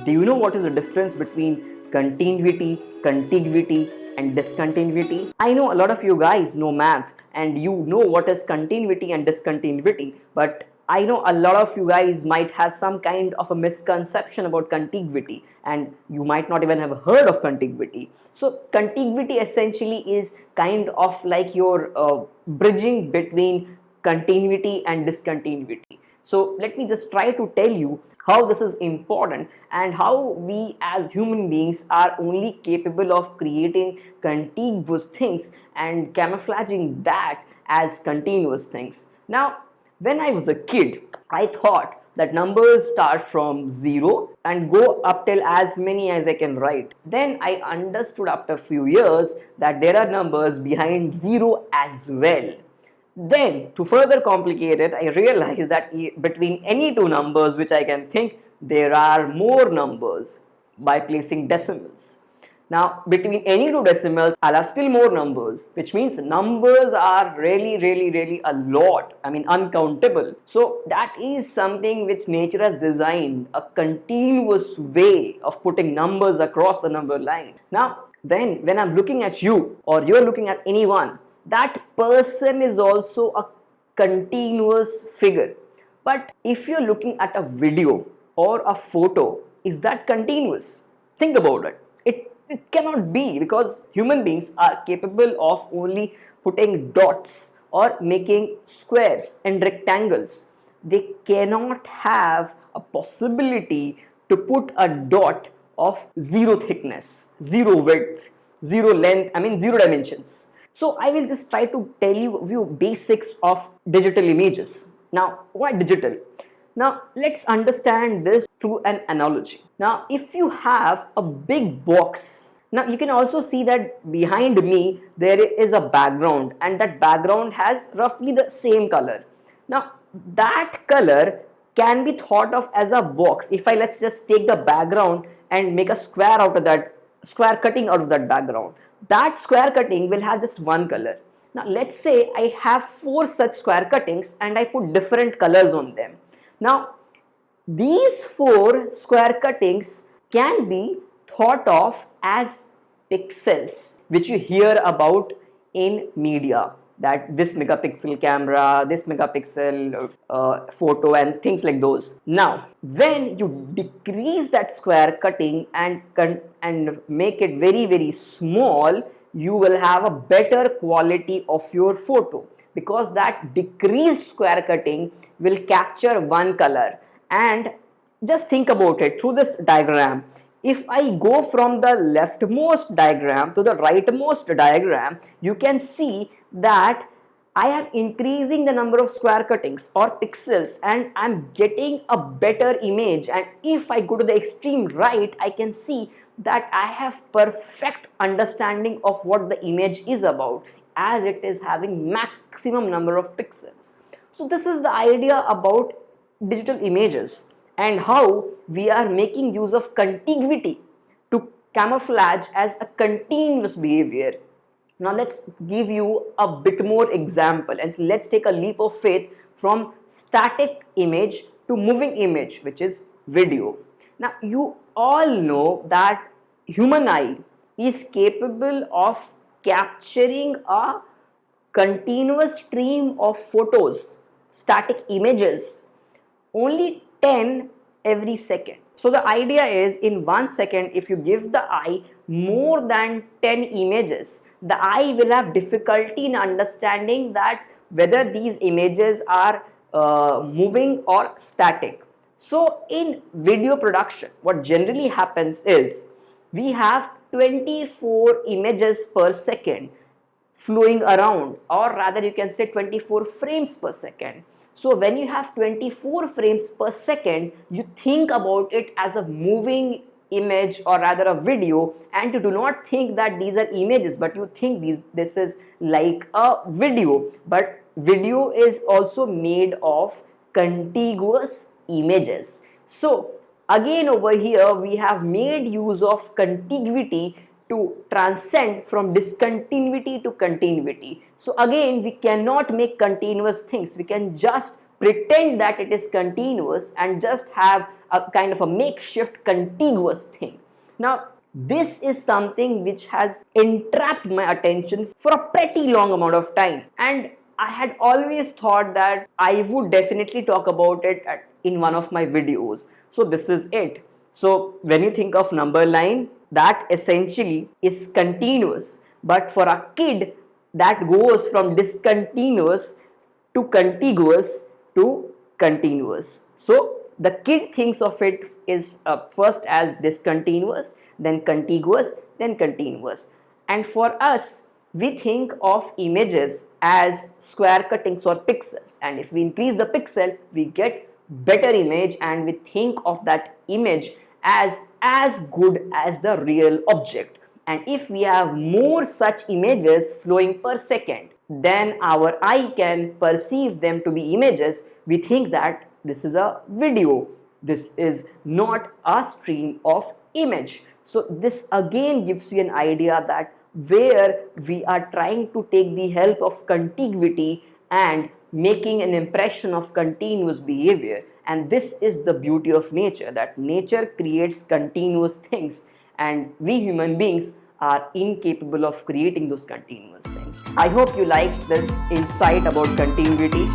Do you know what is the difference between continuity, contiguity and discontinuity? I know a lot of you guys know math and you know what is continuity and discontinuity, but I know a lot of you guys might have some kind of a misconception about contiguity and you might not even have heard of contiguity. So contiguity essentially is kind of like your bridging between continuity and discontinuity. So let me just try to tell you how this is important and how we as human beings are only capable of creating contiguous things and camouflaging that as continuous things. Now, when I was a kid, I thought that numbers start from 0 and go up till as many as I can write. Then I understood after a few years that there are numbers behind 0 as well. Then, to further complicate it, I realized that between any two numbers which I can think, there are more numbers by placing decimals. Now, between any two decimals, I'll have still more numbers, which means numbers are really a lot. I mean, uncountable. So, that is something which nature has designed, a continuous way of putting numbers across the number line. Now, when I'm looking at you or you're looking at anyone, that person is also a continuous figure. But if you're looking at a video or a photo, is that continuous? Think about it. It cannot be, because human beings are capable of only putting dots or making squares and rectangles. They cannot have a possibility to put a dot of zero thickness, zero width, zero length, I mean zero dimensions. So I will just try to tell you a few basics of digital images. Now, why digital? Now, let's understand this through an analogy. Now, if you have a big box, now you can also see that behind me there is a background and that background has roughly the same color. Now, that color can be thought of as a box. If let's just take the background and make a square out of that, square cutting out of that background. That square cutting will have just one color. Now, let's say I have 4 such square cuttings and I put different colors on them. Now, these 4 square cuttings can be thought of as pixels, which you hear about in media, that this megapixel camera, this megapixel photo and things like those. Now, when you decrease that square cutting and make it very small, you will have a better quality of your photo, because that decreased square cutting will capture one color. And just think about it through this diagram. If I go from the leftmost diagram to the rightmost diagram, you can see that I am increasing the number of square cuttings or pixels and I'm getting a better image. And if I go to the extreme right, I can see that I have perfect understanding of what the image is about, as it is having maximum number of pixels. So this is the idea about digital images and how we are making use of contiguity to camouflage as a continuous behavior. Now let's give you a bit more example and let's take a leap of faith from static image to moving image, which is video. Now you all know that human eye is capable of capturing a continuous stream of photos, static images, only 10 every second. So the idea is, in 1 second, if you give the eye more than 10 images, the eye will have difficulty in understanding that whether these images are moving or static. So in video production, what generally happens is we have 24 images per second flowing around, or rather you can say 24 frames per second. So when you have 24 frames per second, you think about it as a moving image or rather a video, and you do not think that these are images, but you think this is like a video. But video is also made of contiguous images. So again over here we have made use of contiguity to transcend from discontinuity to continuity. So again, we cannot make continuous things. We can just pretend that it is continuous and just have a kind of a makeshift contiguous thing. Now, this is something which has entrapped my attention for a pretty long amount of time, and I had always thought that I would definitely talk about it in one of my videos. So this is it. So when you think of number line, that essentially is continuous, but for a kid that goes from discontinuous to contiguous to continuous. So the kid thinks of it is first as discontinuous, then contiguous, then continuous. And for us, we think of images as square cuttings or pixels, and if we increase the pixel, we get better image, and we think of that image as good as the real object. And if we have more such images flowing per second, then our eye can perceive them to be images. We think that this is a video, this is not a stream of image. So this again gives you an idea that where we are trying to take the help of contiguity and making an impression of continuous behavior. And this is the beauty of nature, that nature creates continuous things, and we human beings are incapable of creating those continuous things. I hope you liked this insight about continuity.